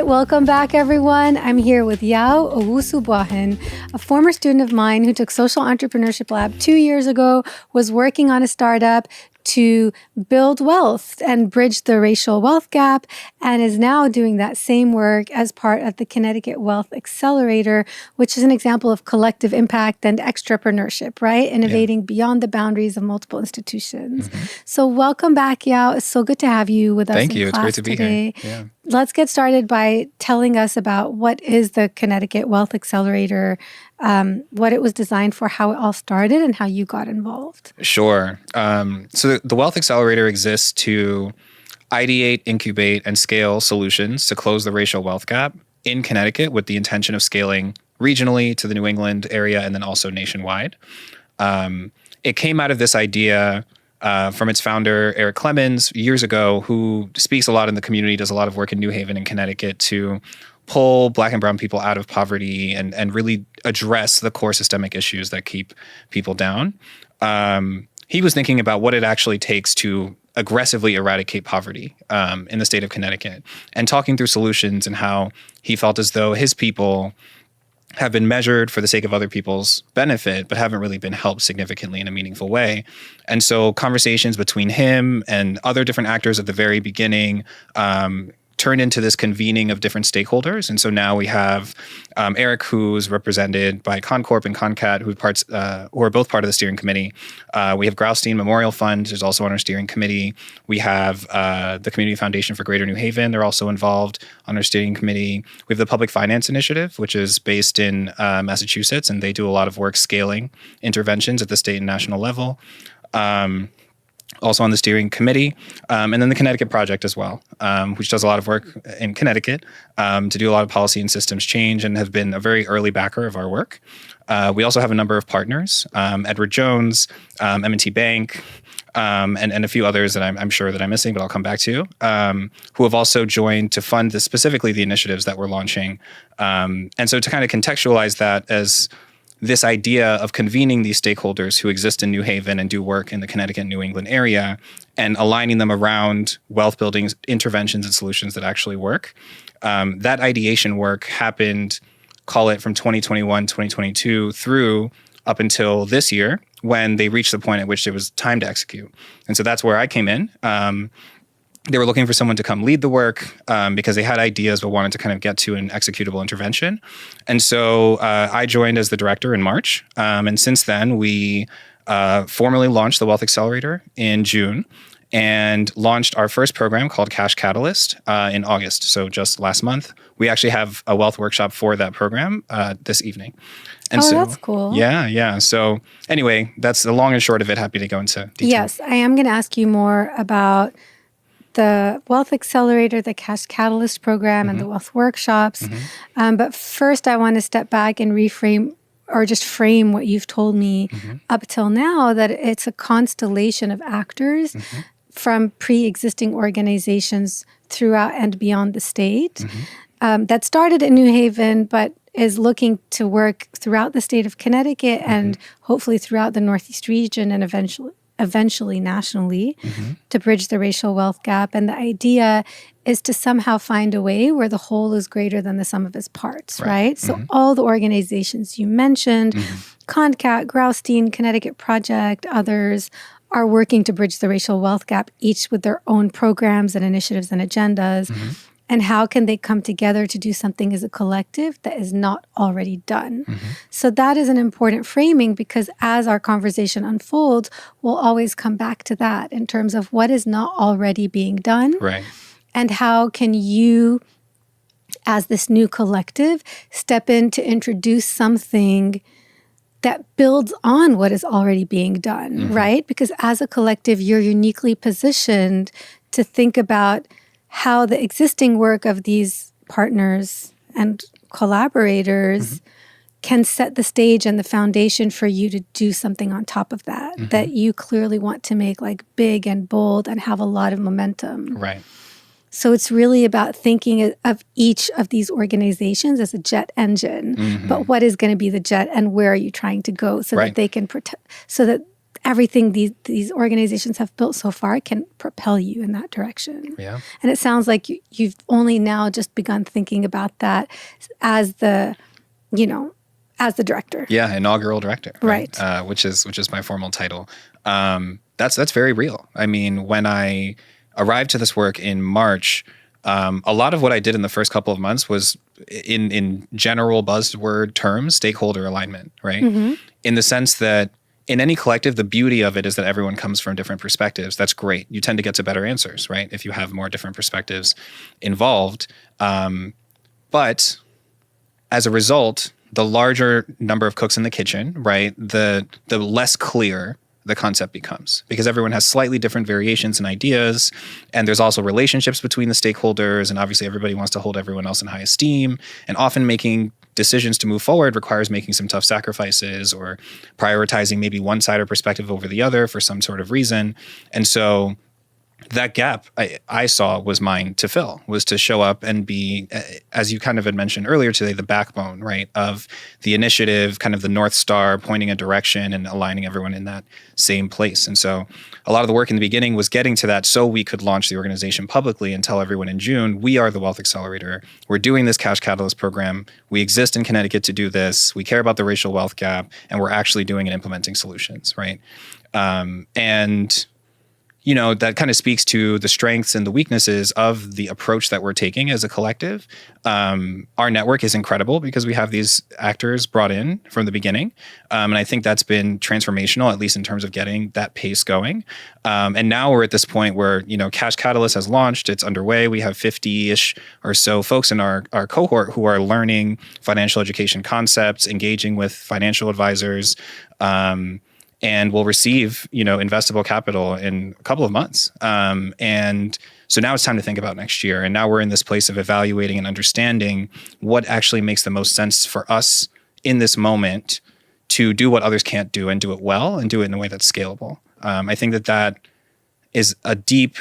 right, welcome back, everyone. I'm here with Yaw Owusu-Boahen, a former student of mine who took Social Entrepreneurship Lab 2 years ago, was working on a startup to build wealth and bridge the racial wealth gap, and is now doing that same work as part of the CT Wealth Accelerator, which is an example of collective impact and extrapreneurship, right? Innovating beyond the boundaries of multiple institutions. So welcome back, Yaw. It's so good to have you with us Thank in you. class It's great to be today. here. Yeah. Let's get started by telling us about what is the CT Wealth Accelerator, what it was designed for, how it all started, and how you got involved. Sure. So the Wealth Accelerator exists to ideate, incubate, and scale solutions to close the racial wealth gap in Connecticut with the intention of scaling regionally to the New England area and then also nationwide. It came out of this idea from its founder, Eric Clemens, years ago, who speaks a lot in the community, does a lot of work in New Haven and Connecticut to pull Black and brown people out of poverty and really address the core systemic issues that keep people down. He was thinking about what it actually takes to aggressively eradicate poverty in the state of Connecticut and talking through solutions and how he felt as though his people have been measured for the sake of other people's benefit, but haven't really been helped significantly in a meaningful way. And so conversations between him and other different actors at the very beginning turned into this convening of different stakeholders. And so now we have Eric, who's represented by Concorp and Concat, who are both part of the steering committee. We have Graustein Memorial Fund, who's also on our steering committee. We have the Community Foundation for Greater New Haven. They're also involved on our steering committee. We have the Public Finance Initiative, which is based in Massachusetts, and they do a lot of work scaling interventions at the state and national level. Also on the steering committee, and then the Connecticut Project as well, which does a lot of work in Connecticut to do a lot of policy and systems change and have been a very early backer of our work. We also have a number of partners, Edward Jones, M&T Bank, and a few others that I'm sure that I'm missing, but I'll come back to, who have also joined to fund specifically the initiatives that we're launching. And so to kind of contextualize that as this idea of convening these stakeholders who exist in New Haven and do work in the Connecticut, New England area and aligning them around wealth building interventions and solutions that actually work. That ideation work happened, call it from 2021, 2022 through up until this year when they reached the point at which it was time to execute. And so that's where I came in. They were looking for someone to come lead the work because they had ideas but wanted to kind of get to an executable intervention. And so I joined as the director in March. And since then, we formally launched the Wealth Accelerator in June and launched our first program called Cash Catalyst in August. So just last month, we actually have a wealth workshop for that program this evening. And so, that's cool. Yeah. So anyway, that's the long and short of it. Happy to go into detail. Yes, I am going to ask you more about the Wealth Accelerator, the Cash Catalyst program, and the Wealth Workshops. But first, I want to step back and reframe or just frame what you've told me up till now, that it's a constellation of actors from pre-existing organizations throughout and beyond the state that started in New Haven, but is looking to work throughout the state of Connecticut and hopefully throughout the Northeast region and eventually nationally to bridge the racial wealth gap. And the idea is to somehow find a way where the whole is greater than the sum of its parts, right? So all the organizations you mentioned, Concat, Graustein, Connecticut Project, others are working to bridge the racial wealth gap, each with their own programs and initiatives and agendas. And how can they come together to do something as a collective that is not already done? So that is an important framing, because as our conversation unfolds, we'll always come back to that in terms of what is not already being done. Right. And how can you, as this new collective, step in to introduce something that builds on what is already being done, right? Because as a collective, you're uniquely positioned to think about how the existing work of these partners and collaborators can set the stage and the foundation for you to do something on top of that, that you clearly want to make like big and bold and have a lot of momentum. Right. So it's really about thinking of each of these organizations as a jet engine, but what is going to be the jet and where are you trying to go so that they can protect, so that everything these organizations have built so far can propel you in that direction. Yeah. And it sounds like you've only now just begun thinking about that as the, as the director. Yeah, inaugural director. Right. Which is my formal title. That's very real. I mean, when I arrived to this work in March, a lot of what I did in the first couple of months was in general buzzword terms, stakeholder alignment, right? Mm-hmm. In the sense that in any collective, the beauty of it is that everyone comes from different perspectives. That's great. You tend to get to better answers, right? If you have more different perspectives involved. But as a result, the larger number of cooks in the kitchen, right, the less clear the concept becomes, because everyone has slightly different variations and ideas. And there's also relationships between the stakeholders. And obviously everybody wants to hold everyone else in high esteem. And often making decisions to move forward requires making some tough sacrifices or prioritizing maybe one side or perspective over the other for some sort of reason. And so that gap I saw was mine to fill, was to show up and be, as you kind of had mentioned earlier today, the backbone, right, of the initiative, kind of the North Star pointing a direction and aligning everyone in that same place. And so a lot of the work in the beginning was getting to that so we could launch the organization publicly and tell everyone in June, we are the Wealth Accelerator. We're doing this Cash Catalyst program. We exist in Connecticut to do this. We care about the racial wealth gap, and we're actually doing and implementing solutions, right? And that kind of speaks to the strengths and the weaknesses of the approach that we're taking as a collective. Our network is incredible because we have these actors brought in from the beginning. And I think that's been transformational, at least in terms of getting that pace going. And now we're at this point where, Cash Catalyst has launched, it's underway. We have 50-ish or so folks in our cohort who are learning financial education concepts, engaging with financial advisors, and will receive, investable capital in a couple of months. And so now it's time to think about next year. And now we're in this place of evaluating and understanding what actually makes the most sense for us in this moment to do what others can't do and do it well and do it in a way that's scalable. I think that is a deep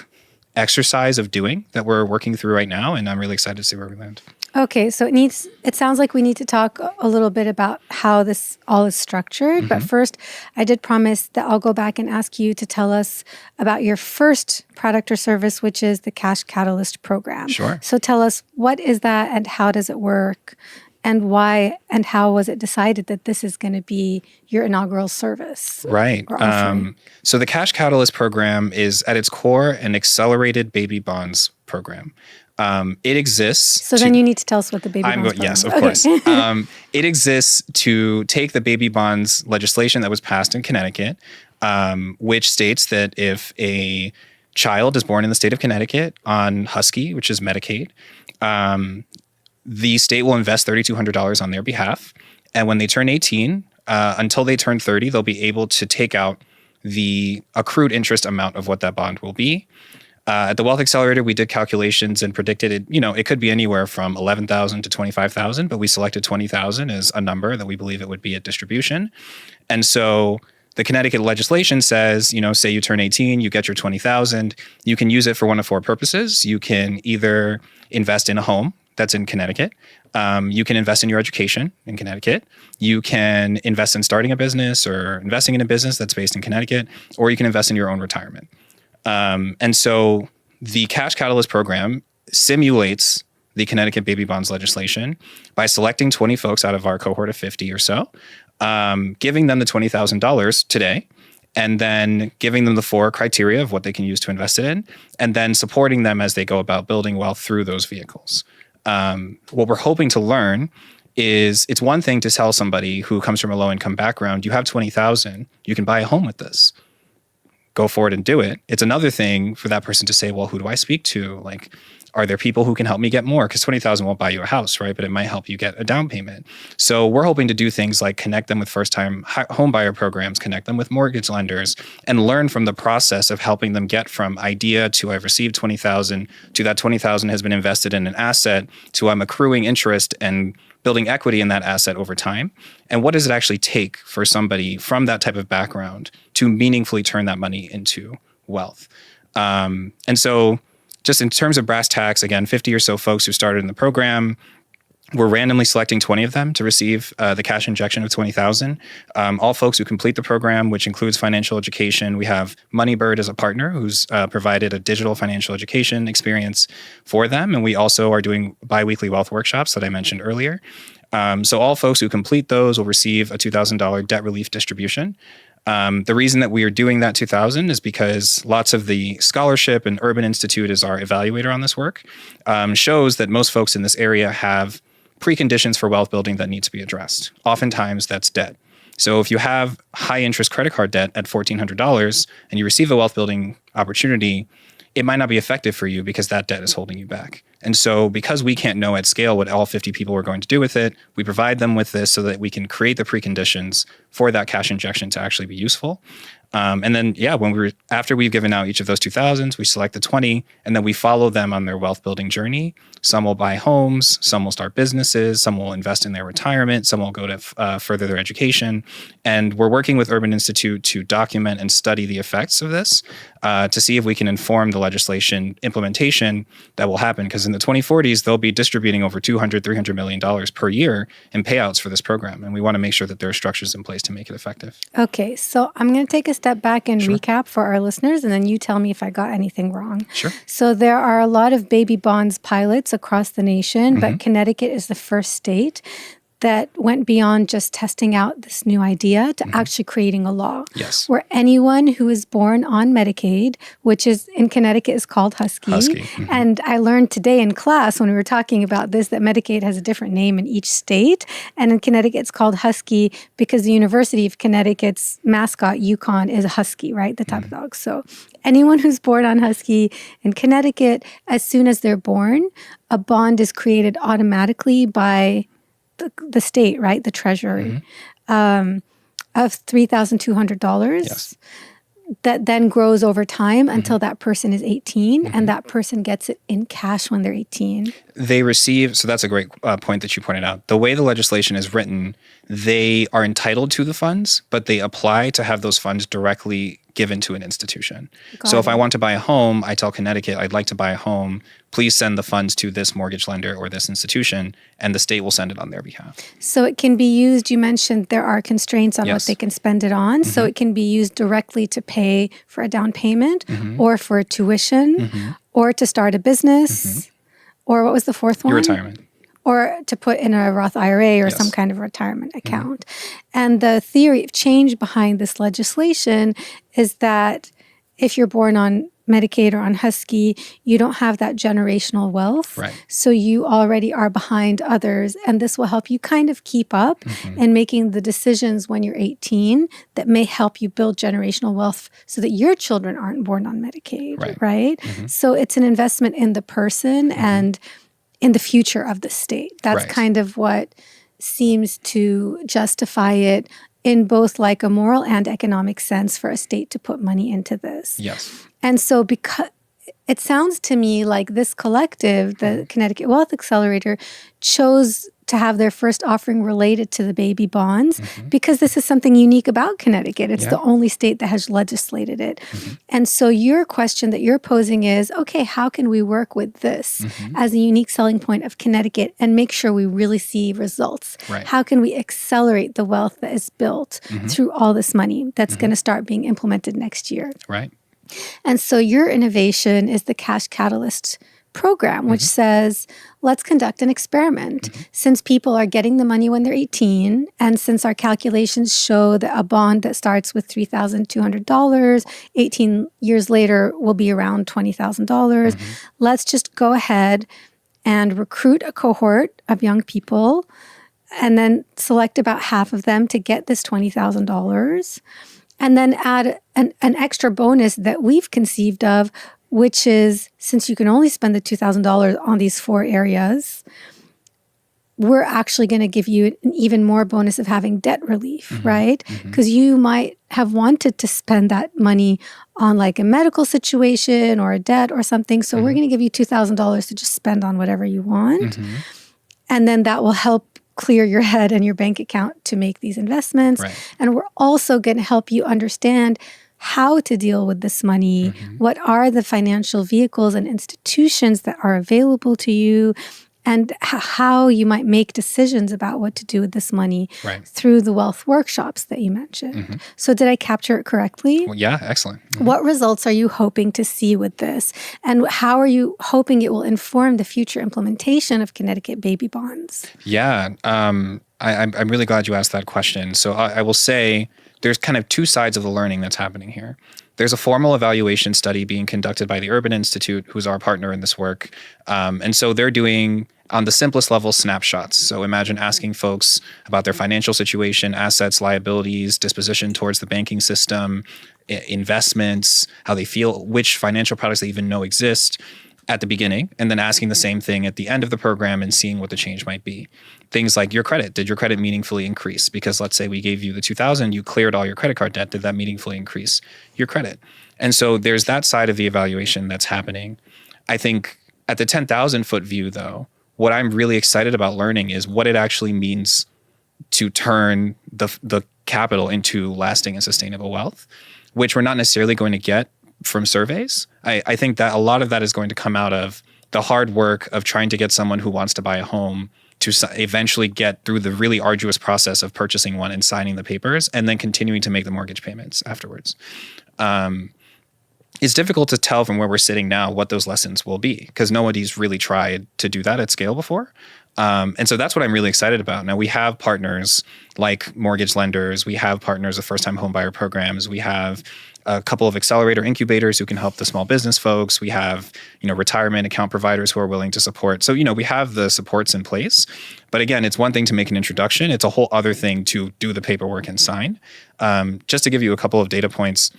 exercise of doing that we're working through right now. And I'm really excited to see where we land. Okay, so it sounds like we need to talk a little bit about how this all is structured. Mm-hmm. But first, I did promise that I'll go back and ask you to tell us about your first product or service, which is the Cash Catalyst program. Sure. So tell us, what is that and how does it work? And why and how was it decided that this is going to be your inaugural service? Right. So the Cash Catalyst program is at its core an accelerated baby bonds program. It exists. So then you need to tell us what the baby bonds program is. Yes, of course. It exists to take the baby bonds legislation that was passed in Connecticut, which states that if a child is born in the state of Connecticut on Husky, which is Medicaid, the state will invest $3,200 on their behalf. And when they turn 18, until they turn 30, they'll be able to take out the accrued interest amount of what that bond will be. At the Wealth Accelerator, we did calculations and predicted it. It could be anywhere from $11,000 to $25,000, but we selected $20,000 as a number that we believe it would be at distribution. And so the Connecticut legislation says, say you turn 18, you get your $20,000. You can use it for one of four purposes. You can either invest in a home that's in Connecticut. You can invest in your education in Connecticut. You can invest in starting a business or investing in a business that's based in Connecticut, or you can invest in your own retirement. And so the Cash Catalyst program simulates the Connecticut baby bonds legislation by selecting 20 folks out of our cohort of 50 or so, giving them the $20,000 today, and then giving them the four criteria of what they can use to invest it in, and then supporting them as they go about building wealth through those vehicles. What we're hoping to learn is it's one thing to tell somebody who comes from a low-income background, you have $20,000, you can buy a home with this. Go forward and do it. It's another thing for that person to say, well, who do I speak to? Like, are there people who can help me get more? Because $20,000 won't buy you a house, right? But it might help you get a down payment. So we're hoping to do things like connect them with first-time home buyer programs, connect them with mortgage lenders, and learn from the process of helping them get from idea to I've received $20,000 to that $20,000 has been invested in an asset to I'm accruing interest and building equity in that asset over time. And what does it actually take for somebody from that type of background to meaningfully turn that money into wealth? And so just in terms of brass tacks, again, 50 or so folks who started in the program, We're randomly selecting 20 of them to receive the cash injection of $20,000. All folks who complete the program, which includes financial education. We have Moneybird as a partner who's provided a digital financial education experience for them. And we also are doing biweekly wealth workshops that I mentioned earlier. So all folks who complete those will receive a $2,000 debt relief distribution. The reason that we are doing that 2,000 is because lots of the scholarship, and Urban Institute is our evaluator on this work, shows that most folks in this area have preconditions for wealth building that need to be addressed. Oftentimes that's debt. So if you have high interest credit card debt at $1,400 and you receive a wealth building opportunity, it might not be effective for you because that debt is holding you back. And so because we can't know at scale what all 50 people are going to do with it, we provide them with this so that we can create the preconditions for that cash injection to actually be useful. And then, after we've given out each of those 2,000s, we select the 20, and then we follow them on their wealth building journey. Some will buy homes, some will start businesses, some will invest in their retirement, some will go to further their education. And we're working with Urban Institute to document and study the effects of this to see if we can inform the legislation implementation that will happen. Because in the 2040s, they'll be distributing over $200, $300 million per year in payouts for this program. And we want to make sure that there are structures in place to make it effective. Okay, so I'm going to take a step back and recap for our listeners, and then you tell me if I got anything wrong. Sure. So there are a lot of baby bonds pilots across the nation, but Connecticut is the first state that went beyond just testing out this new idea to actually creating a law. Yes. Where anyone who is born on Medicaid, which is in Connecticut is called Husky. And I learned today in class when we were talking about this that Medicaid has a different name in each state. And in Connecticut, it's called Husky because the University of Connecticut's mascot, Yukon, is a Husky, right? The type of dog. So anyone who's born on Husky in Connecticut, as soon as they're born, a bond is created automatically by the state, right? The Treasury, of $3,200. Yes. That then grows over time until that person is 18, and that person gets it in cash when they're 18. They receive, so that's a great point that you pointed out. The way the legislation is written, they are entitled to the funds, but they apply to have those funds directly given to an institution. So if I want to buy a home, I tell Connecticut, I'd like to buy a home. Please send the funds to this mortgage lender or this institution, and the state will send it on their behalf. So it can be used, you mentioned there are constraints on what they can spend it on. So it can be used directly to pay for a down payment or for tuition or to start a business or what was the fourth one? Your retirement. Or to put in a Roth IRA or some kind of retirement account. And the theory of change behind this legislation is that if you're born on Medicaid or on Husky, you don't have that generational wealth. Right. So you already are behind others. And this will help you kind of keep up in making the decisions when you're 18 that may help you build generational wealth so that your children aren't born on Medicaid, right? So it's an investment in the person and in the future of the state. That's kind of what seems to justify it in both like a moral and economic sense for a state to put money into this. Yes. And so because it sounds to me like this collective, the Connecticut Wealth Accelerator, chose to have their first offering related to the baby bonds because this is something unique about Connecticut. It's the only state that has legislated it. And so your question that you're posing is, okay, how can we work with this as a unique selling point of Connecticut and make sure we really see results? Right. How can we accelerate the wealth that is built through all this money that's going to start being implemented next year? Right. And so your innovation is the Cash Catalyst program, which says, let's conduct an experiment. Since people are getting the money when they're 18, and since our calculations show that a bond that starts with $3,200, 18 years later will be around $20,000, let's just go ahead and recruit a cohort of young people and then select about half of them to get this $20,000. And then add an extra bonus that we've conceived of, which is, since you can only spend the $2,000 on these 4 areas, we're actually going to give you an even more bonus of having debt relief, right? Because you might have wanted to spend that money on like a medical situation or a debt or something. So we're going to give you $2,000 to just spend on whatever you want. And then that will help clear your head and your bank account to make these investments. And we're also going to help you understand how to deal with this money, what are the financial vehicles and institutions that are available to you, and how you might make decisions about what to do with this money Right. through the wealth workshops that you mentioned. So did I capture it correctly? Well, yeah, excellent. What results are you hoping to see with this? And how are you hoping it will inform the future implementation of Connecticut baby bonds? Yeah, I'm really glad you asked that question. So I will say there's kind of two sides of the learning that's happening here. There's a formal evaluation study being conducted by the Urban Institute, who's our partner in this work. And so they're doing, on the simplest level, snapshots. So imagine asking folks about their financial situation, assets, liabilities, disposition towards the banking system, investments, how they feel, which financial products they even know exist at the beginning, and then asking the same thing at the end of the program and seeing what the change might be. Things like your credit. Did your credit meaningfully increase? Because let's say we gave you the $2,000, you cleared all your credit card debt. Did that meaningfully increase your credit? And so there's that side of the evaluation that's happening. I think at the 10,000-foot view, though, what I'm really excited about learning is what it actually means to turn the capital into lasting and sustainable wealth, which we're not necessarily going to get from surveys. I think that a lot of that is going to come out of the hard work of trying to get someone who wants to buy a home to eventually get through the really arduous process of purchasing one and signing the papers and then continuing to make the mortgage payments afterwards. It's difficult to tell from where we're sitting now what those lessons will be because nobody's really tried to do that at scale before. And so that's what I'm really excited about. Now we have partners like mortgage lenders. We have partners with first-time homebuyer programs. We have a couple of accelerator incubators who can help the small business folks. We have, retirement account providers who are willing to support. So, we have the supports in place. But again, it's one thing to make an introduction. It's a whole other thing to do the paperwork and sign. Just to give you a couple of data points,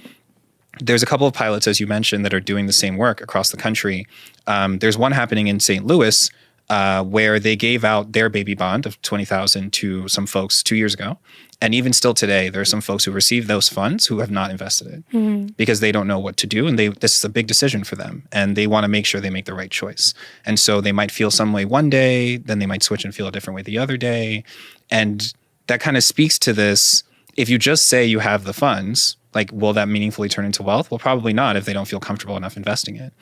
there's a couple of pilots, as you mentioned, that are doing the same work across the country. There's one happening in St. Louis where they gave out their baby bond of $20,000 to some folks 2 years ago. And even still today, there are some folks who received those funds who have not invested it because they don't know what to do. And this is a big decision for them. And they want to make sure they make the right choice. And so they might feel some way one day, then they might switch and feel a different way the other day. And that kind of speaks to this. If you just say you have the funds, will that meaningfully turn into wealth? Well, probably not if they don't feel comfortable enough investing it.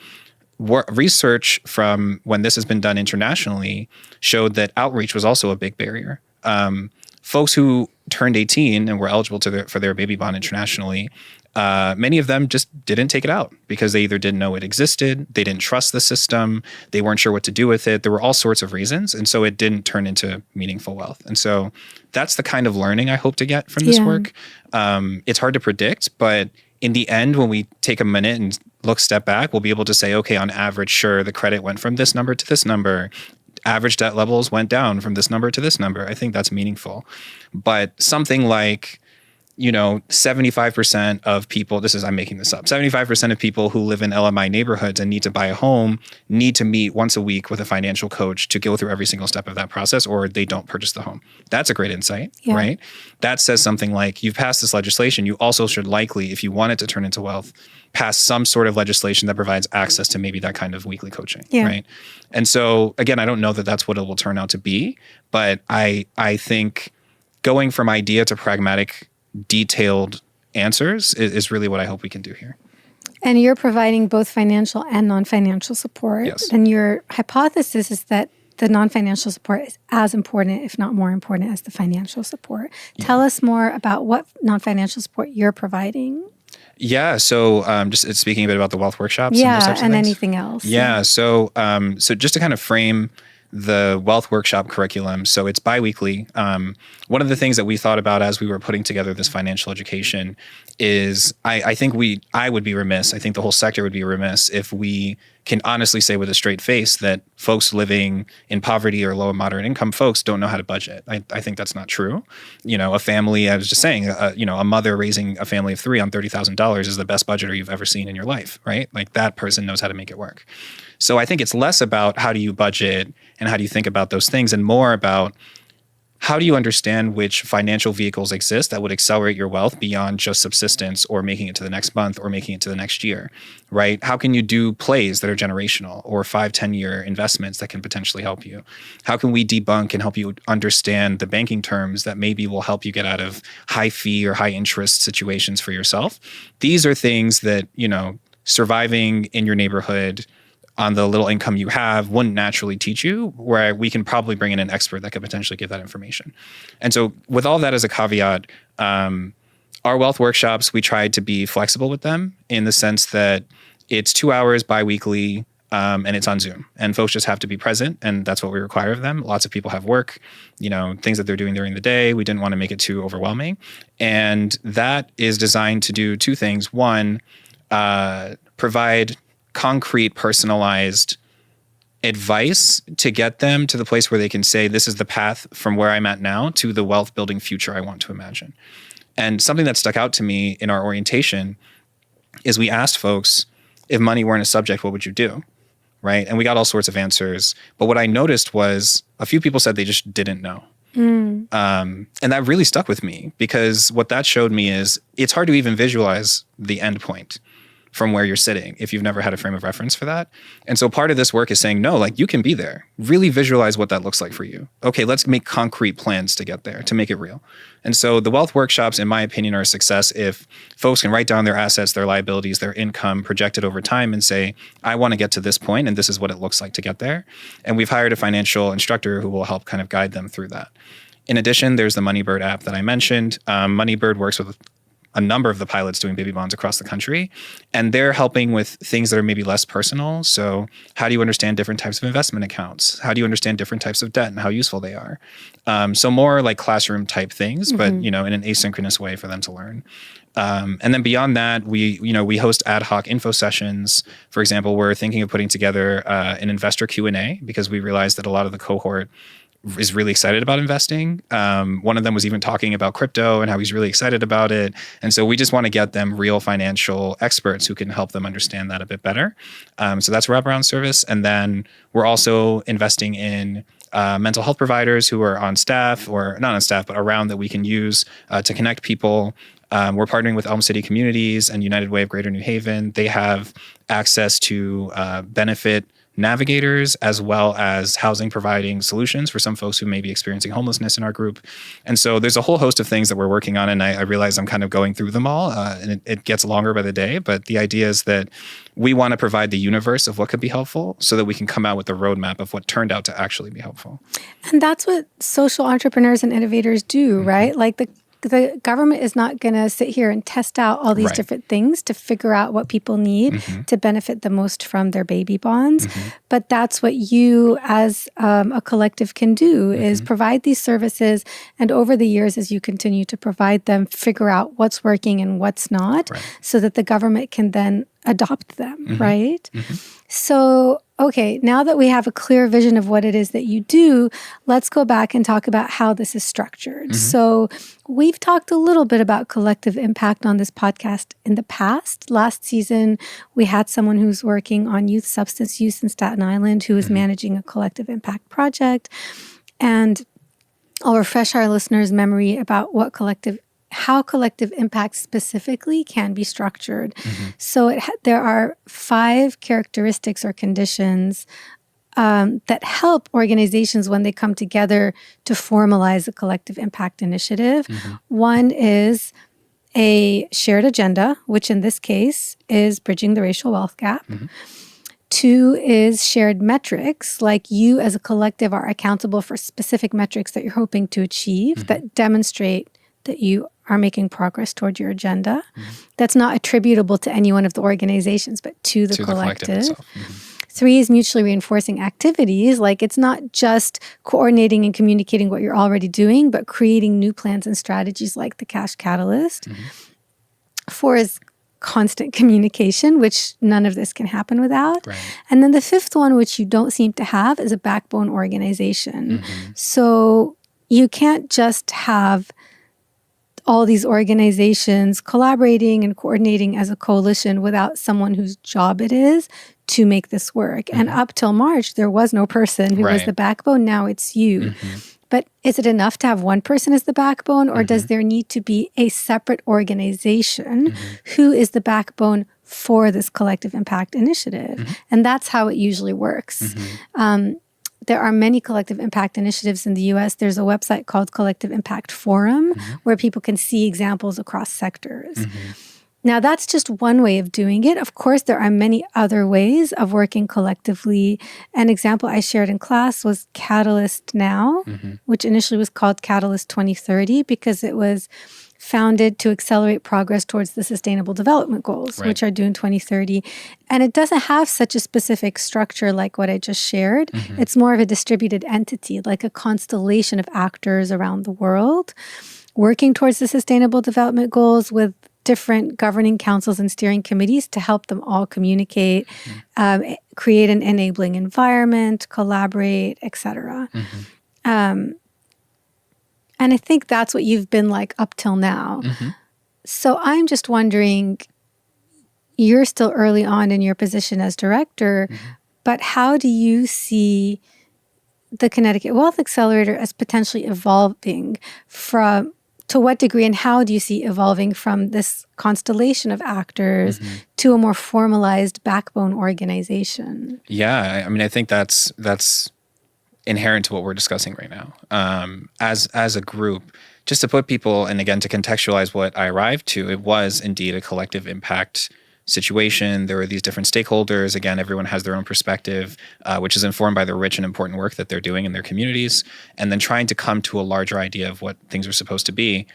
Research from when this has been done internationally showed that outreach was also a big barrier. Folks who turned 18 and were eligible for their baby bond internationally, many of them just didn't take it out because they either didn't know it existed, they didn't trust the system, they weren't sure what to do with it. There were all sorts of reasons. And so it didn't turn into meaningful wealth. And so that's the kind of learning I hope to get from this work. It's hard to predict, but in the end, when we take a minute and step back, we'll be able to say, okay, on average, sure, the credit went from this number to this number. Average debt levels went down from this number to this number. I think that's meaningful. But something like, 75% of people, I'm making this up, 75% of people who live in LMI neighborhoods and need to buy a home need to meet once a week with a financial coach to go through every single step of that process, or they don't purchase the home. That's a great insight, right? That says something like, you've passed this legislation. You also should likely, if you want it to turn into wealth, pass some sort of legislation that provides access to maybe that kind of weekly coaching, right? And so, again, I don't know that that's what it will turn out to be, but I think going from idea to pragmatic, detailed answers is really what I hope we can do here. And you're providing both financial and non-financial support. Yes. And your hypothesis is that the non-financial support is as important, if not more important, as the financial support. Tell us more about what non-financial support you're providing. Yeah. So just speaking a bit about the wealth workshops. And anything else. Yeah. So just to kind of frame the wealth workshop curriculum. So it's biweekly. One of the things that we thought about as we were putting together this financial education is I think I would be remiss, I think the whole sector would be remiss if we can honestly say with a straight face that folks living in poverty or low and moderate income folks don't know how to budget. I think that's not true. A family, I was just saying, a mother raising a family of 3 on $30,000 is the best budgeter you've ever seen in your life, right? That person knows how to make it work. So I think it's less about how do you budget and how do you think about those things and more about how do you understand which financial vehicles exist that would accelerate your wealth beyond just subsistence or making it to the next month or making it to the next year, right? How can you do plays that are generational or 5-10-year investments that can potentially help you? How can we debunk and help you understand the banking terms that maybe will help you get out of high fee or high interest situations for yourself? These are things that, surviving in your neighborhood, on the little income you have wouldn't naturally teach you, where we can probably bring in an expert that could potentially give that information. And so with all that as a caveat, our wealth workshops, we tried to be flexible with them in the sense that it's 2 hours biweekly, and it's on Zoom, and folks just have to be present, and that's what we require of them. Lots of people have work, things that they're doing during the day. We didn't want to make it too overwhelming. And that is designed to do two things. One, provide concrete, personalized advice to get them to the place where they can say, this is the path from where I'm at now to the wealth building future I want to imagine. And something that stuck out to me in our orientation is we asked folks, if money weren't a subject, what would you do? Right? And we got all sorts of answers. But what I noticed was a few people said they just didn't know. And that really stuck with me, because what that showed me is it's hard to even visualize the end point from where you're sitting if you've never had a frame of reference for that. And so part of this work is saying, no, like, you can be there. Really visualize what that looks like for you. Okay, let's make concrete plans to get there, to make it real. And so the wealth workshops, in my opinion, are a success if folks can write down their assets, their liabilities, their income projected over time and say, I want to get to this point, and this is what it looks like to get there. And we've hired a financial instructor who will help kind of guide them through that. In addition, there's the Moneybird app that I mentioned. Moneybird works with a number of the pilots doing baby bonds across the country, and they're helping with things that are maybe less personal. So how do you understand different types of investment accounts? How do you understand different types of debt and how useful they are? So more like classroom type things, but in an asynchronous way for them to learn. And then beyond that, we host ad hoc info sessions. For example, we're thinking of putting together an investor Q&A, because we realized that a lot of the cohort is really excited about investing. One of them was even talking about crypto and how he's really excited about it. And so we just want to get them real financial experts who can help them understand that a bit better. So that's wraparound service. And then we're also investing in mental health providers who are on staff, or not on staff, but around, that we can use to connect people. We're partnering with Elm City Communities and United Way of Greater New Haven. They have access to benefit navigators as well as housing providing solutions for some folks who may be experiencing homelessness in our group. And so there's a whole host of things that we're working on, and I realize I'm kind of going through them all, and it gets longer by the day. But the idea is that we want to provide the universe of what could be helpful so that we can come out with a roadmap of what turned out to actually be helpful. And that's what social entrepreneurs and innovators do, right? Like the government is not going to sit here and test out all these different things to figure out what people need to benefit the most from their baby bonds. But that's what you as a collective can do, is provide these services. And over the years, as you continue to provide them, figure out what's working and what's not, so that the government can then adopt them, right? So, okay, now that we have a clear vision of what it is that you do, let's go back and talk about how this is structured. So we've talked a little bit about collective impact on this podcast in the past. Last season, we had someone who's working on youth substance use in Staten Island who is managing a collective impact project. And I'll refresh our listeners' memory about how collective impact specifically can be structured. So there are 5 characteristics or conditions that help organizations when they come together to formalize a collective impact initiative. One is a shared agenda, which in this case is bridging the racial wealth gap. 2 is shared metrics, like you as a collective are accountable for specific metrics that you're hoping to achieve that demonstrate that you are making progress toward your agenda. That's not attributable to any one of the organizations, but to the collective. 3 is mutually reinforcing activities. Like, it's not just coordinating and communicating what you're already doing, but creating new plans and strategies like the Cash Catalyst. 4 is constant communication, which none of this can happen without. And then the 5th one, which you don't seem to have, is a backbone organization. So you can't just have all these organizations collaborating and coordinating as a coalition without someone whose job it is to make this work. And up till March, there was no person who was the backbone. Now it's you. But is it enough to have one person as the backbone, or does there need to be a separate organization who is the backbone for this collective impact initiative? And that's how it usually works. There are many collective impact initiatives in the U.S. There's a website called Collective Impact Forum where people can see examples across sectors. Now, that's just one way of doing it. Of course, there are many other ways of working collectively. An example I shared in class was Catalyst Now, which initially was called Catalyst 2030 because it was founded to accelerate progress towards the Sustainable Development Goals, Right. which are due in 2030. And it doesn't have such a specific structure like what I just shared. It's more of a distributed entity, like a constellation of actors around the world working towards the Sustainable Development Goals with different governing councils and steering committees to help them all communicate, create an enabling environment, collaborate, etc. And I think that's what you've been like up till now. So I'm just wondering, you're still early on in your position as director, but how do you see the Connecticut Wealth Accelerator as potentially evolving from, to what degree, and how do you see evolving from this constellation of actors to a more formalized backbone organization? Yeah, I mean, I think that's inherent to what we're discussing right now. As a group, just to put people, and again, to contextualize what I arrived to, it was indeed a collective impact situation. There were these different stakeholders. Again, everyone has their own perspective, which is informed by the rich and important work that they're doing in their communities, and then trying to come to a larger idea of what things are supposed to be.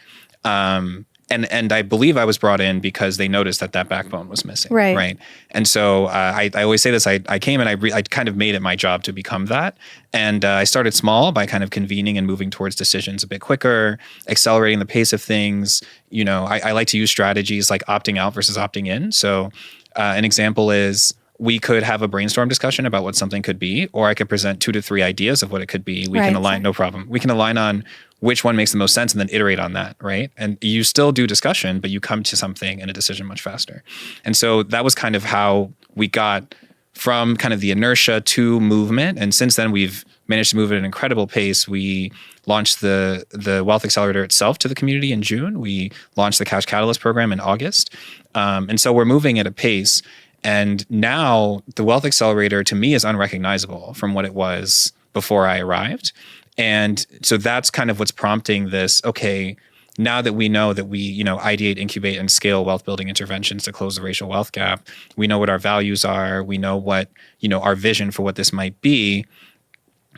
And I believe I was brought in because they noticed that backbone was missing. Right. And so I always say this, I came and I kind of made it my job to become that. And I started small by kind of convening and moving towards decisions a bit quicker, accelerating the pace of things. You know, I like to use strategies like opting out versus opting in. So an example is, we could have a brainstorm discussion about what something could be, or I could present 2 to 3 ideas of what it could be. We can align, no problem. We can align on which one makes the most sense and then iterate on that, right? And you still do discussion, but you come to something and a decision much faster. And so that was kind of how we got from kind of the inertia to movement. And since then, we've managed to move at an incredible pace. We launched the Wealth Accelerator itself to the community in June. We launched the Cash Catalyst program in August. And so we're moving at a pace. And now the Wealth Accelerator to me is unrecognizable from what it was before I arrived. And so that's kind of what's prompting this, okay, now that we know that we, ideate, incubate, and scale wealth building interventions to close the racial wealth gap, we know what our values are, we know what, our vision for what this might be.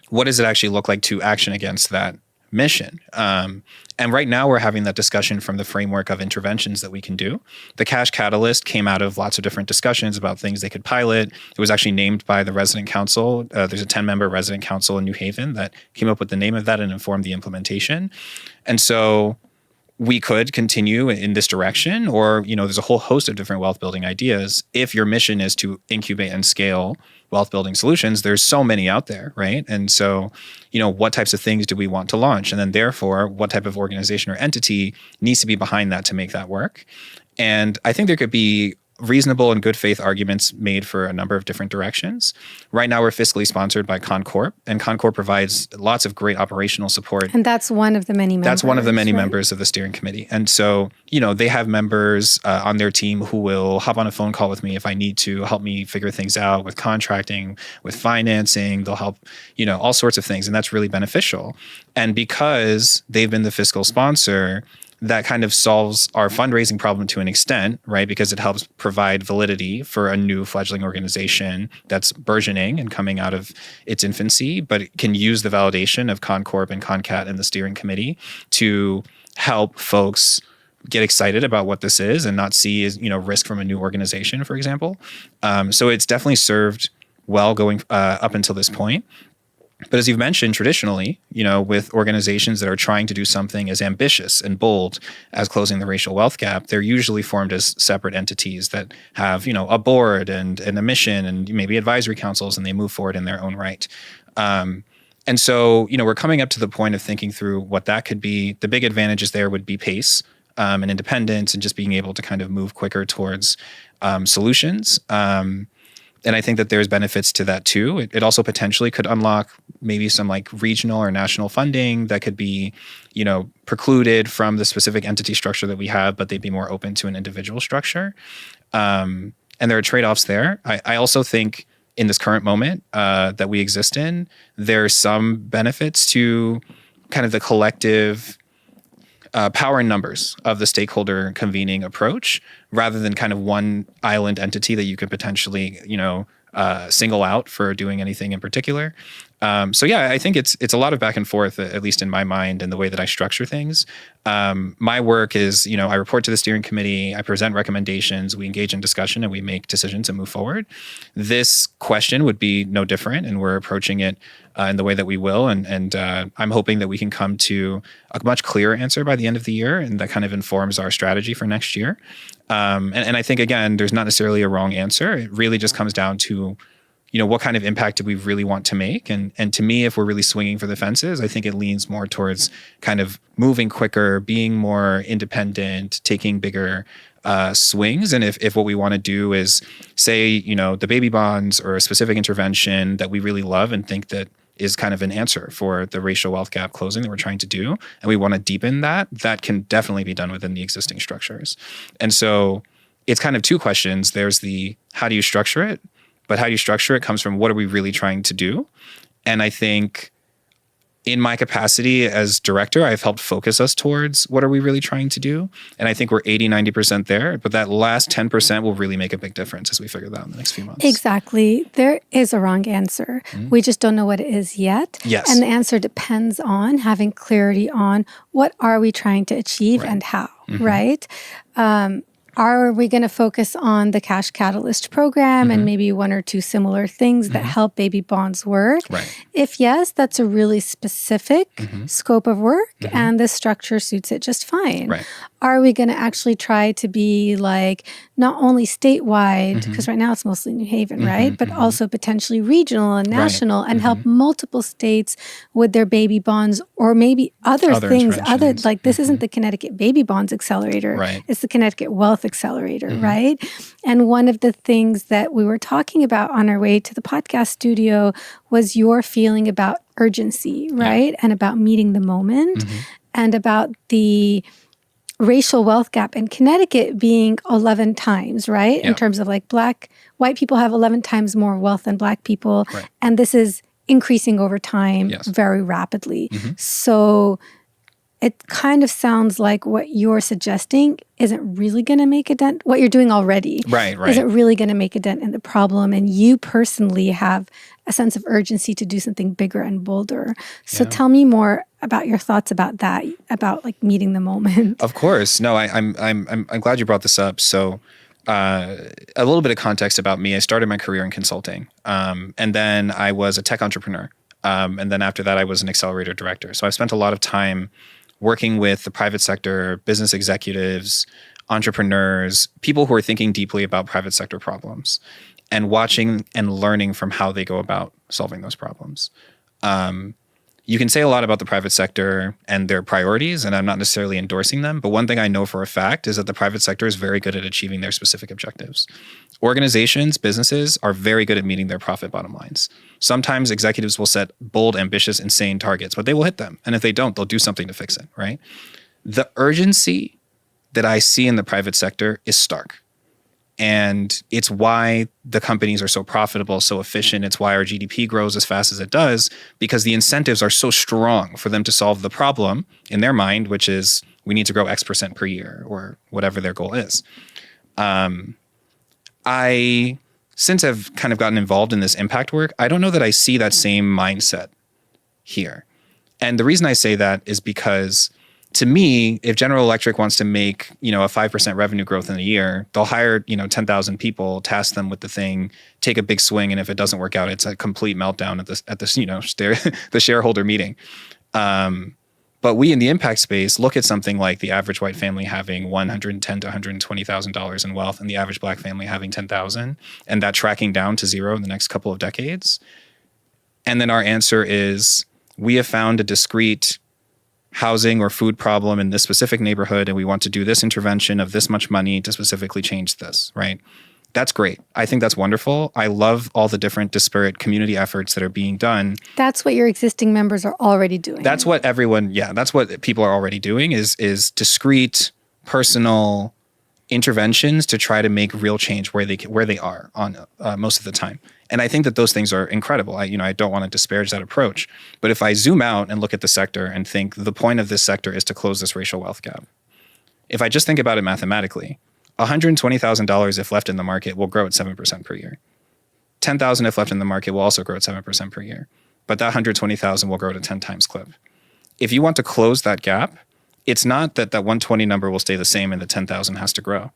What does it actually look like to action against that mission? And right now we're having that discussion from the framework of interventions that we can do. The Cash Catalyst came out of lots of different discussions about things they could pilot. It was actually named by the resident council. There's a 10-member resident council in New Haven that came up with the name of that and informed the implementation. And so we could continue in this direction, or, there's a whole host of different wealth building ideas. If your mission is to incubate and scale wealth building solutions, there's so many out there, right? And so, what types of things do we want to launch? And then therefore, what type of organization or entity needs to be behind that to make that work? And I think there could be reasonable and good faith arguments made for a number of different directions. Right now, we're fiscally sponsored by Concorp, and Concorp provides lots of great operational support. And that's one of the many members. That's one of the many members of the steering committee. And so, they have members on their team who will hop on a phone call with me if I need to, help me figure things out with contracting, with financing. They'll help, all sorts of things. And that's really beneficial. And because they've been the fiscal sponsor, that kind of solves our fundraising problem to an extent, right? Because it helps provide validity for a new fledgling organization that's burgeoning and coming out of its infancy, but it can use the validation of Concorp and Concat and the steering committee to help folks get excited about what this is and not see as, risk from a new organization, for example. So it's definitely served well going up until this point. But as you've mentioned, traditionally, with organizations that are trying to do something as ambitious and bold as closing the racial wealth gap, they're usually formed as separate entities that have, a board and a mission and maybe advisory councils, and they move forward in their own right. And so, we're coming up to the point of thinking through what that could be. The big advantages there would be pace and independence and just being able to kind of move quicker towards solutions. And I think that there's benefits to that too. It also potentially could unlock maybe some like regional or national funding that could be, precluded from the specific entity structure that we have, but they'd be more open to an individual structure. And there are trade-offs there. I also think in this current moment that we exist in, there's some benefits to kind of the collective power in numbers of the stakeholder convening approach, rather than kind of one island entity that you could potentially, single out for doing anything in particular. So yeah, I think it's a lot of back and forth, at least in my mind, and the way that I structure things. My work is, I report to the steering committee, I present recommendations, we engage in discussion, and we make decisions and move forward. This question would be no different, and we're approaching it in the way that we will. And I'm hoping that we can come to a much clearer answer by the end of the year, and that kind of informs our strategy for next year. And I think, again, there's not necessarily a wrong answer. It really just comes down to, what kind of impact do we really want to make? And to me, if we're really swinging for the fences, I think it leans more towards kind of moving quicker, being more independent, taking bigger swings. And if what we want to do is say, the baby bonds or a specific intervention that we really love and think that is kind of an answer for the racial wealth gap closing that we're trying to do, and we want to deepen that can definitely be done within the existing structures. And so it's kind of two questions. There's the how do you structure it? But how do you structure it comes from what are we really trying to do? And I think in my capacity as director, I've helped focus us towards what are we really trying to do? And I think we're 80-90% there, but that last 10% will really make a big difference as we figure that out in the next few months. Exactly. There is a wrong answer. We just don't know what it is yet. Yes. And the answer depends on having clarity on what are we trying to achieve and how, right? Are we going to focus on the Cash Catalyst program and maybe one or two similar things that help baby bonds work? Right. If yes, that's a really specific scope of work and the structure suits it just fine. Right. Are we going to actually try to be like not only statewide, because right now it's mostly New Haven, right? But also potentially regional and national and help multiple states with their baby bonds or maybe other things. This isn't the Connecticut Baby Bonds Accelerator. Right. It's the Connecticut Wealth Accelerator, right? And one of the things that we were talking about on our way to the podcast studio was your feeling about urgency, right? And about meeting the moment and about the racial wealth gap in Connecticut being 11 times, right? In terms of like white people have 11 times more wealth than Black people. Right. And this is increasing over time very rapidly. So it kind of sounds like what you're suggesting isn't really going to make a dent. What you're doing already isn't really going to make a dent in the problem. And you personally have a sense of urgency to do something bigger and bolder. So tell me more about your thoughts about that, about like meeting the moment. Of course. No, I'm glad you brought this up. So a little bit of context about me. I started my career in consulting, and then I was a tech entrepreneur. And then after that, I was an accelerator director. So I've spent a lot of time working with the private sector, business executives, entrepreneurs, people who are thinking deeply about private sector problems and watching and learning from how they go about solving those problems. You can say a lot about the private sector and their priorities, and I'm not necessarily endorsing them, but one thing I know for a fact is that the private sector is very good at achieving their specific objectives. Organizations, businesses are very good at meeting their profit bottom lines. Sometimes executives will set bold, ambitious, insane targets, but they will hit them. And if they don't, they'll do something to fix it, right? The urgency that I see in the private sector is stark. And it's why the companies are so profitable, so efficient. It's why our GDP grows as fast as it does, because the incentives are so strong for them to solve the problem in their mind, which is we need to grow X% per year or whatever their goal is. Since I've kind of gotten involved in this impact work, I don't know that I see that same mindset here. And the reason I say that is because to me, if General Electric wants to make, a 5% revenue growth in a year, they'll hire, 10,000 people, task them with the thing, take a big swing, and if it doesn't work out, it's a complete meltdown at this the shareholder meeting. But we in the impact space look at something like the average white family having $110,000 to $120,000 in wealth, and the average Black family having $10,000, and that tracking down to zero in the next couple of decades. And then our answer is we have found a discrete housing or food problem in this specific neighborhood, and we want to do this intervention of this much money to specifically change this, right? That's great. I think that's wonderful. I love all the different disparate community efforts that are being done. That's what your existing members are already doing. That's what that's what people are already doing is discrete, personal, interventions to try to make real change where they are on most of the time. And I think that those things are incredible. I don't want to disparage that approach. But if I zoom out and look at the sector and think the point of this sector is to close this racial wealth gap, if I just think about it mathematically, $120,000 if left in the market will grow at 7% per year. 10,000 if left in the market will also grow at 7% per year. But that 120,000 will grow at a 10 times clip. If you want to close that gap, it's not that 120 number will stay the same and the 10,000 has to grow.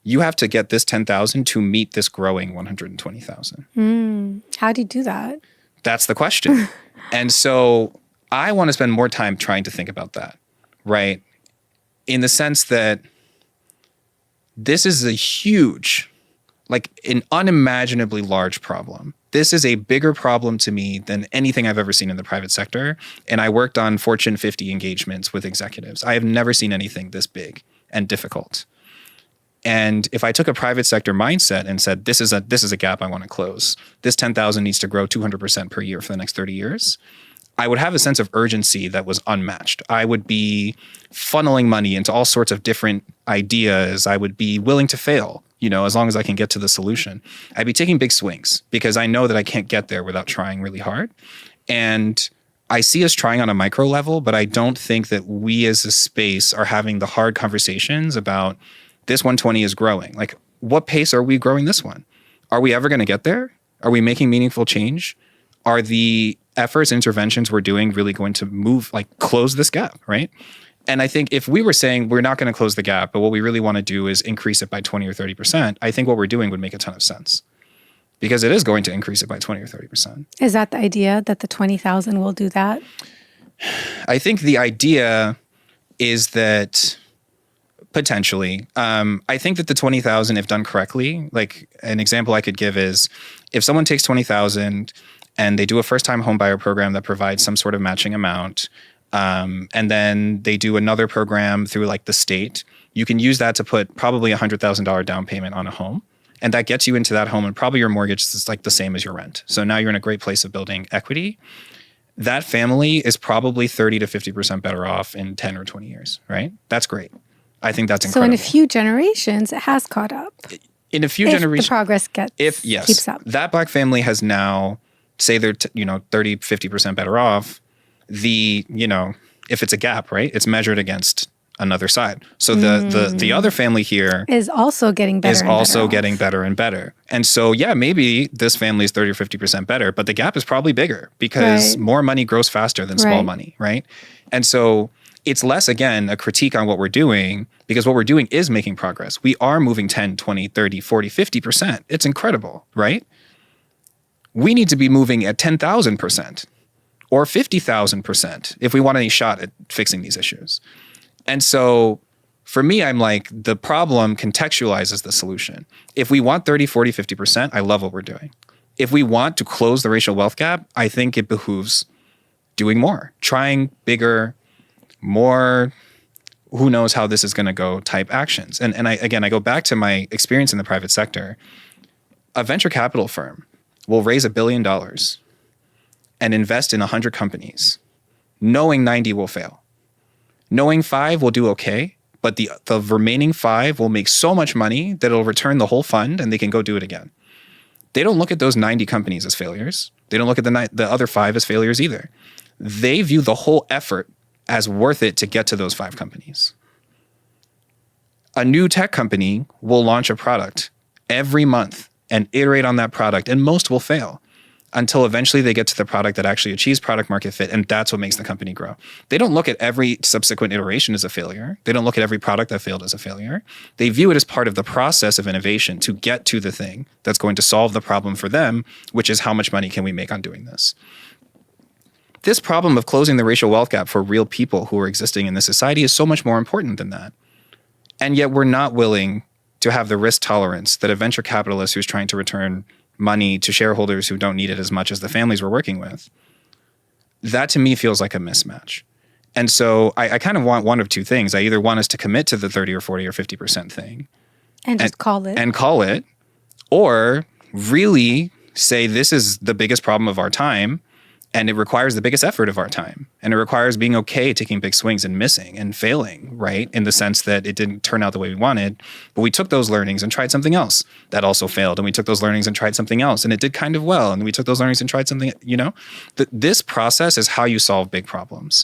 You have to get this 10,000 to meet this growing 120,000. How do you do that? That's the question. And so I want to spend more time trying to think about that, right? In the sense that this is a huge, like an unimaginably large problem. This is a bigger problem to me than anything I've ever seen in the private sector. And I worked on Fortune 50 engagements with executives. I have never seen anything this big and difficult. And if I took a private sector mindset and said, this is a gap I want to close, this 10,000 needs to grow 200% per year for the next 30 years, I would have a sense of urgency that was unmatched. I would be funneling money into all sorts of different ideas. I would be willing to fail, as long as I can get to the solution. I'd be taking big swings because I know that I can't get there without trying really hard. And I see us trying on a micro level, but I don't think that we as a space are having the hard conversations about this 120 is growing. Like, what pace are we growing this one? Are we ever going to get there? Are we making meaningful change? Are the efforts, interventions we're doing really going to move, close this gap, right? And I think if we were saying we're not going to close the gap, but what we really want to do is increase it by 20 or 30%, I think what we're doing would make a ton of sense because it is going to increase it by 20 or 30%. Is that the idea that the 20,000 will do that? I think the idea is that potentially, I think that the 20,000, if done correctly, like an example I could give is if someone takes 20,000 and they do a first-time homebuyer program that provides some sort of matching amount, and then they do another program through the state, you can use that to put probably $100,000 down payment on a home. And that gets you into that home and probably your mortgage is the same as your rent. So now you're in a great place of building equity. That family is probably 30 to 50% better off in 10 or 20 years, right? That's great. I think that's incredible. So in a few generations, it has caught up. In a few generations. The progress keeps up. That Black family has now, say they're 30, 50% better off. If it's a gap, right? It's measured against another side. So the other family here is also getting better. Getting better and better. And so maybe this family is 30 or 50% better, but the gap is probably bigger because more money grows faster than small money, right? And so it's less, again, a critique on what we're doing because what we're doing is making progress. We are moving 10, 20, 30, 40, 50%. It's incredible, right? We need to be moving at 10,000% or 50,000% if we want any shot at fixing these issues. And so for me, I'm like, the problem contextualizes the solution. If we want 30, 40, 50%, I love what we're doing. If we want to close the racial wealth gap, I think it behooves doing more, trying bigger, more, who knows how this is going to go type actions. And I go back to my experience in the private sector. A venture capital firm will raise $1 billion and invest in 100 companies, knowing 90 will fail. Knowing 5 will do okay, but the remaining 5 will make so much money that it'll return the whole fund and they can go do it again. They don't look at those 90 companies as failures. They don't look at the other 5 as failures either. They view the whole effort as worth it to get to those 5 companies. A new tech company will launch a product every month and iterate on that product, and most will fail until eventually they get to the product that actually achieves product market fit, and that's what makes the company grow. They don't look at every subsequent iteration as a failure. They don't look at every product that failed as a failure. They view it as part of the process of innovation to get to the thing that's going to solve the problem for them, which is how much money can we make on doing this. This problem of closing the racial wealth gap for real people who are existing in this society is so much more important than that. And yet we're not willing to have the risk tolerance that a venture capitalist who's trying to return money to shareholders who don't need it as much as the families we're working with. That to me feels like a mismatch. And so I kind of want one of two things. I either want us to commit to the 30 or 40 or 50% thing. And just call it. And call it. Or really say this is the biggest problem of our time And it requires the biggest effort of our time. And it requires being okay taking big swings and missing and failing, right? In the sense that it didn't turn out the way we wanted. But we took those learnings and tried something else that also failed. And we took those learnings and tried something else. And it did kind of well. And we took those learnings and tried something, This process is how you solve big problems.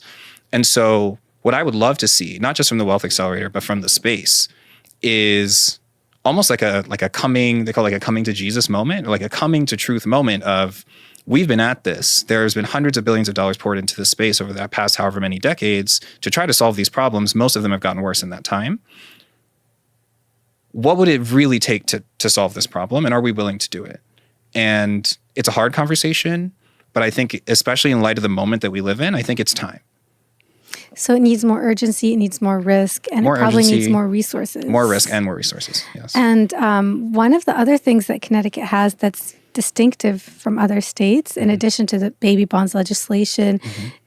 And so what I would love to see, not just from the Wealth Accelerator, but from the space, is almost like a coming, they call it like a coming to Jesus moment, or like a coming to truth moment of, we've been at this. There's been hundreds of billions of dollars poured into this space over that past however many decades to try to solve these problems. Most of them have gotten worse in that time. What would it really take to solve this problem? And are we willing to do it? And it's a hard conversation, but I think especially in light of the moment that we live in, I think it's time. So it needs more urgency, it needs more risk, and more it probably urgency, needs more resources. More risk and more resources, yes. And one of the other things that Connecticut has that's distinctive from other states, in addition to the baby bonds legislation,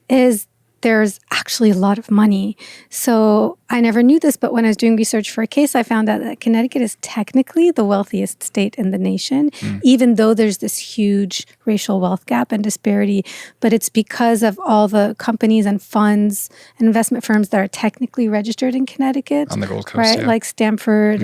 is there's actually a lot of money. So I never knew this, but when I was doing research for a case, I found out that Connecticut is technically the wealthiest state in the nation, even though there's this huge racial wealth gap and disparity. But it's because of all the companies and funds and investment firms that are technically registered in Connecticut. On the Gold Coast, right? yeah. Like Stamford,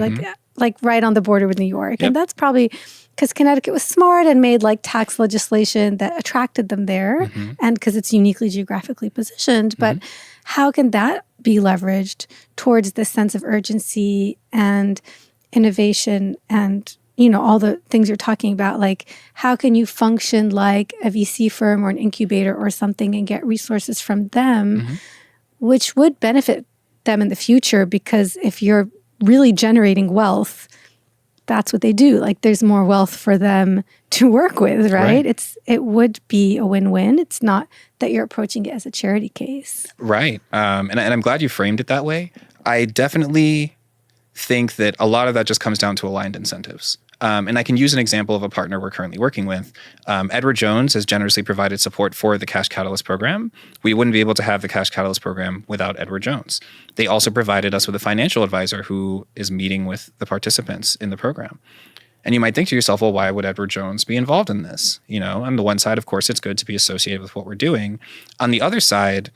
like right on the border with New York. Yep. And that's probably because Connecticut was smart and made like tax legislation that attracted them there, and because it's uniquely geographically positioned. But how can that be leveraged towards this sense of urgency and innovation and, all the things you're talking about? Like, how can you function like a VC firm or an incubator or something and get resources from them, which would benefit them in the future? Because if you're really generating wealth, that's what they do. Like, there's more wealth for them to work with, right? It would be a win-win. It's not that you're approaching it as a charity case. Right. And I'm glad you framed it that way. I definitely think that a lot of that just comes down to aligned incentives. And I can use an example of a partner we're currently working with. Edward Jones has generously provided support for the Cash Catalyst program. We wouldn't be able to have the Cash Catalyst program without Edward Jones. They also provided us with a financial advisor who is meeting with the participants in the program. And you might think to yourself, well, why would Edward Jones be involved in this? On the one side, of course, it's good to be associated with what we're doing. On the other side,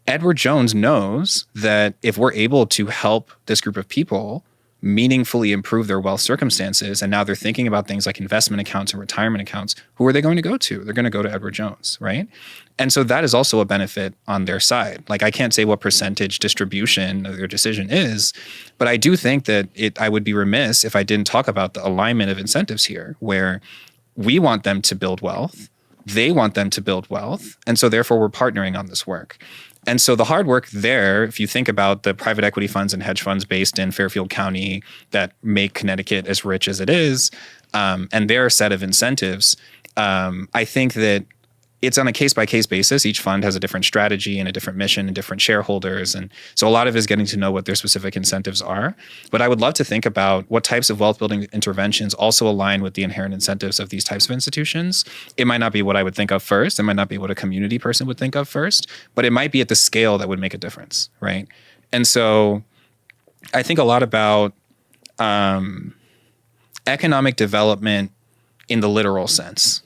Edward Jones knows that if we're able to help this group of people meaningfully improve their wealth circumstances, and now they're thinking about things like investment accounts and retirement accounts, who are they going to go to? They're going to go to Edward Jones, right? And so that is also a benefit on their side. Like, I can't say what percentage distribution of their decision is, but I do think that I would be remiss if I didn't talk about the alignment of incentives here, where we want them to build wealth, they want them to build wealth, and so therefore we're partnering on this work. And so the hard work there, if you think about the private equity funds and hedge funds based in Fairfield County that make Connecticut as rich as it is, and their set of incentives, I think that it's on a case-by-case basis. Each fund has a different strategy and a different mission and different shareholders. And so a lot of it is getting to know what their specific incentives are. But I would love to think about what types of wealth-building interventions also align with the inherent incentives of these types of institutions. It might not be what I would think of first. It might not be what a community person would think of first. But it might be at the scale that would make a difference, right? And so I think a lot about economic development in the literal sense,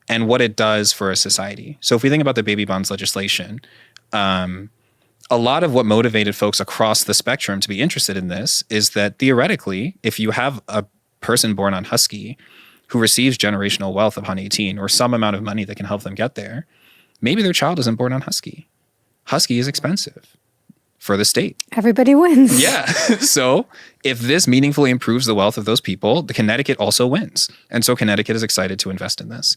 and what it does for a society. So if we think about the baby bonds legislation, a lot of what motivated folks across the spectrum to be interested in this is that theoretically, if you have a person born on Husky who receives generational wealth upon 18 or some amount of money that can help them get there, maybe their child isn't born on Husky. Husky is expensive for the state. Everybody wins. Yeah. So if this meaningfully improves the wealth of those people, the Connecticut also wins. And so Connecticut is excited to invest in this.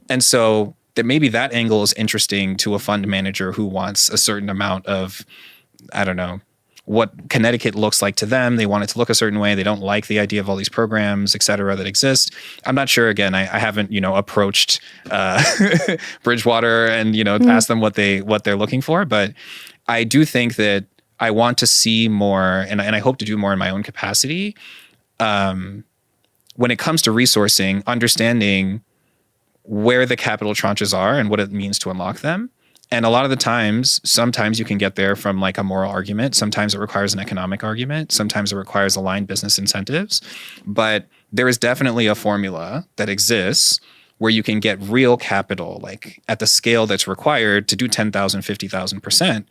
And so that maybe that angle is interesting to a fund manager who wants a certain amount of, I don't know, what Connecticut looks like to them. They want it to look a certain way. They don't like the idea of all these programs, et cetera, that exist. I'm not sure. Again, I haven't, approached Bridgewater and, asked them what they're looking for. But I do think that I want to see more, and I hope to do more in my own capacity, when it comes to resourcing, understanding where the capital tranches are and what it means to unlock them. And a lot of the times, sometimes you can get there from like a moral argument. Sometimes it requires an economic argument. Sometimes it requires aligned business incentives. But there is definitely a formula that exists where you can get real capital, like at the scale that's required to do 10,000, 50,000%,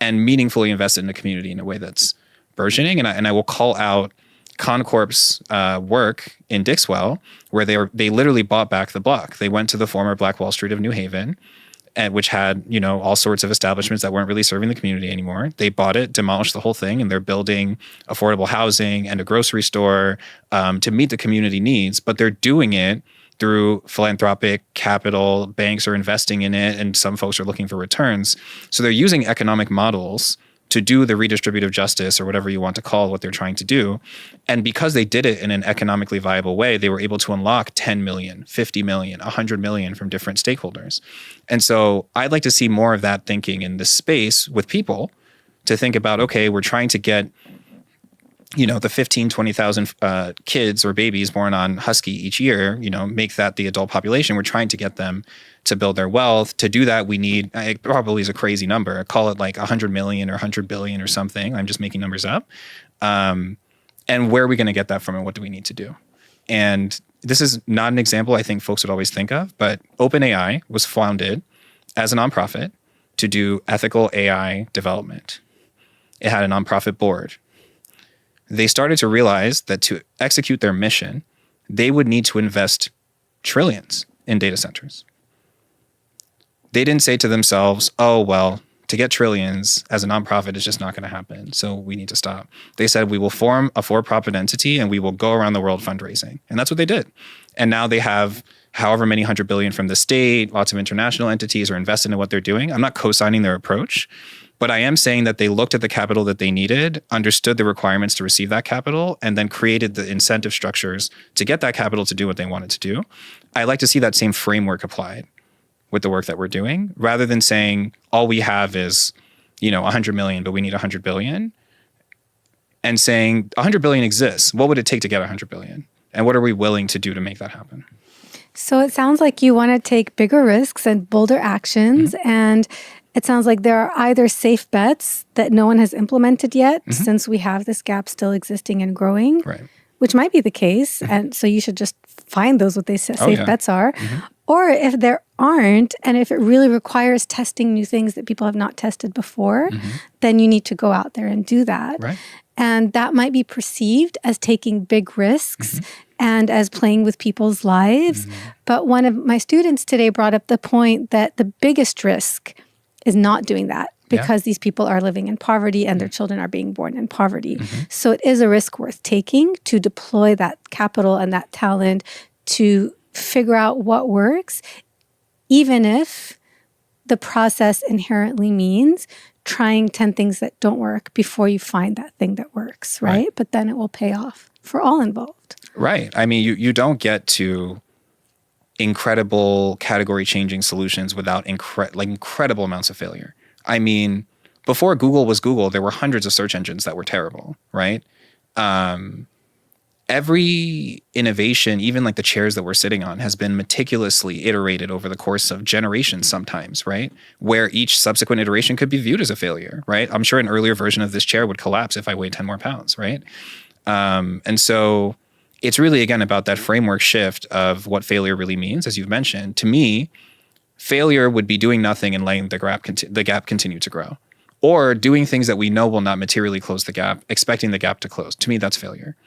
and meaningfully invest in the community in a way that's burgeoning. And I will call out Concorp's work in Dixwell, where they literally bought back the block. They went to the former Black Wall Street of New Haven, which had, all sorts of establishments that weren't really serving the community anymore. They bought it, demolished the whole thing, and they're building affordable housing and a grocery store to meet the community needs. But they're doing it through philanthropic capital. Banks are investing in it, and some folks are looking for returns. So they're using economic models to do the redistributive justice, or whatever you want to call what they're trying to do. And because they did it in an economically viable way, they were able to unlock 10 million, 50 million, 100 million from different stakeholders. And so I'd like to see more of that thinking in this space with people, to think about, okay, we're trying to get the 15, 20,000 kids or babies born on Husky each year, make that the adult population. We're trying to get them to build their wealth. To do that, we need, it probably is a crazy number, call it like 100 million or 100 billion or something. I'm just making numbers up. And where are we going to get that from, and what do we need to do? And this is not an example I think folks would always think of, but OpenAI was founded as a nonprofit to do ethical AI development. It had a nonprofit board. They started to realize that to execute their mission, they would need to invest trillions in data centers. They didn't say to themselves, oh, well, to get trillions as a nonprofit is just not going to happen, so we need to stop. They said, we will form a for-profit entity and we will go around the world fundraising. And that's what they did. And now they have however many 100 billion from the state, lots of international entities are invested in what they're doing. I'm not co-signing their approach, but I am saying that they looked at the capital that they needed, understood the requirements to receive that capital, and then created the incentive structures to get that capital to do what they wanted to do. I like to see that same framework applied with the work that we're doing, rather than saying all we have is, 100 million, but we need 100 billion, and saying 100 billion exists. What would it take to get 100 billion? And what are we willing to do to make that happen? So it sounds like you want to take bigger risks and bolder actions. Mm-hmm. And it sounds like there are either safe bets that no one has implemented yet, mm-hmm. since we have this gap still existing and growing, right, which might be the case. Mm-hmm. And so you should just find those what they safe bets are. Mm-hmm. Or if there aren't, and if it really requires testing new things that people have not tested before, mm-hmm. then you need to go out there and do that. Right. And that might be perceived as taking big risks, mm-hmm. and as playing with people's lives. Mm-hmm. But one of my students today brought up the point that the biggest risk is not doing that, because these people are living in poverty and their children are being born in poverty. Mm-hmm. So it is a risk worth taking to deploy that capital and that talent to figure out what works, even if the process inherently means trying 10 things that don't work before you find that thing that works, right? But then it will pay off for all involved. Right. I mean, you don't get to incredible category-changing solutions without incredible amounts of failure. I mean, before Google was Google, there were hundreds of search engines that were terrible, right? Every innovation, even like the chairs that we're sitting on, has been meticulously iterated over the course of generations sometimes, right? Where each subsequent iteration could be viewed as a failure, right? I'm sure an earlier version of this chair would collapse if I weighed 10 more pounds, right? And so it's really, again, about that framework shift of what failure really means, as you've mentioned. To me, failure would be doing nothing and letting the gap continue to grow, or doing things that we know will not materially close the gap, expecting the gap to close. To me, that's failure.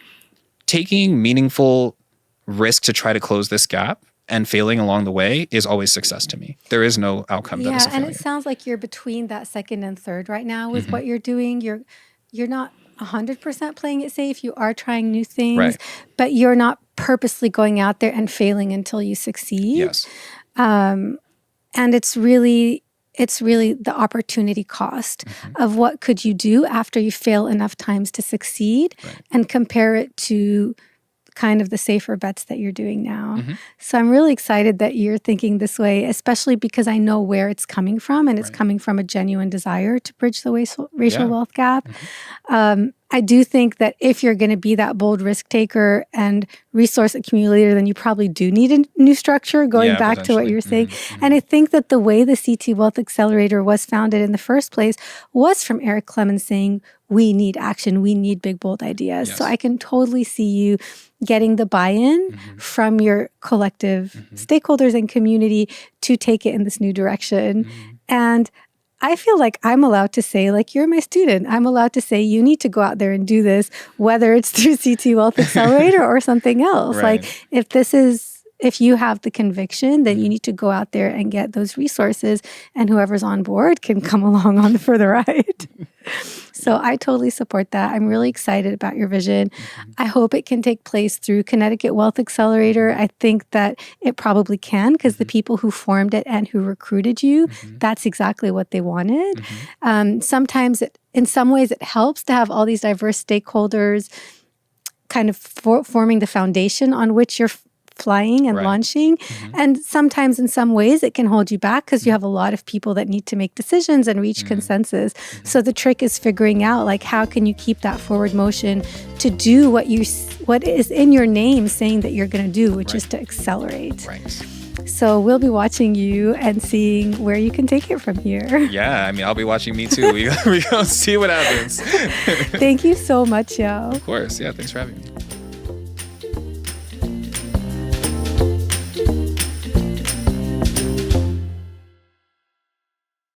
Taking meaningful risk to try to close this gap and failing along the way is always success to me. There is no outcome that is a failure. And it sounds like you're between that second and third right now with mm-hmm. what you're doing. You're not 100% playing it safe. You are trying new things, right, but you're not purposely going out there and failing until you succeed. Yes. And it's really the opportunity cost mm-hmm. of what could you do after you fail enough times to succeed, right, and compare it to kind of the safer bets that you're doing now. Mm-hmm. So I'm really excited that you're thinking this way, especially because I know where it's coming from, and it's right, coming from a genuine desire to bridge the racial wealth gap. Mm-hmm. I do think that if you're going to be that bold risk taker and resource accumulator, then you probably do need a new structure, going back to what you were saying. And I think that the way the CT Wealth Accelerator was founded in the first place was from Eric Clemens saying, we need action, we need big, bold ideas. Yes. So I can totally see you getting the buy-in from your collective stakeholders and community to take it in this new direction. And I feel like I'm allowed to say, like, you're my student. I'm allowed to say, you need to go out there and do this, whether it's through CT Wealth Accelerator or something else. Right. Like, if you have the conviction, then you need to go out there and get those resources, and whoever's on board can come along for the ride. So I totally support that. I'm really excited about your vision. I hope it can take place through Connecticut Wealth Accelerator. I think that it probably can, because the people who formed it and who recruited you, that's exactly what they wanted. Sometimes in some ways it helps to have all these diverse stakeholders kind of forming the foundation on which you're flying and launching. And sometimes in some ways it can hold you back because you have a lot of people that need to make decisions and reach consensus. So the trick is figuring out, like, how can you keep that forward motion to do what is in your name saying that you're going to do, which is to accelerate. Right. So we'll be watching you and seeing where you can take it from here. Yeah, I mean, I'll be watching me too. We gonna see what happens. Thank you so much, Yaw. Of course. Yeah, thanks for having me.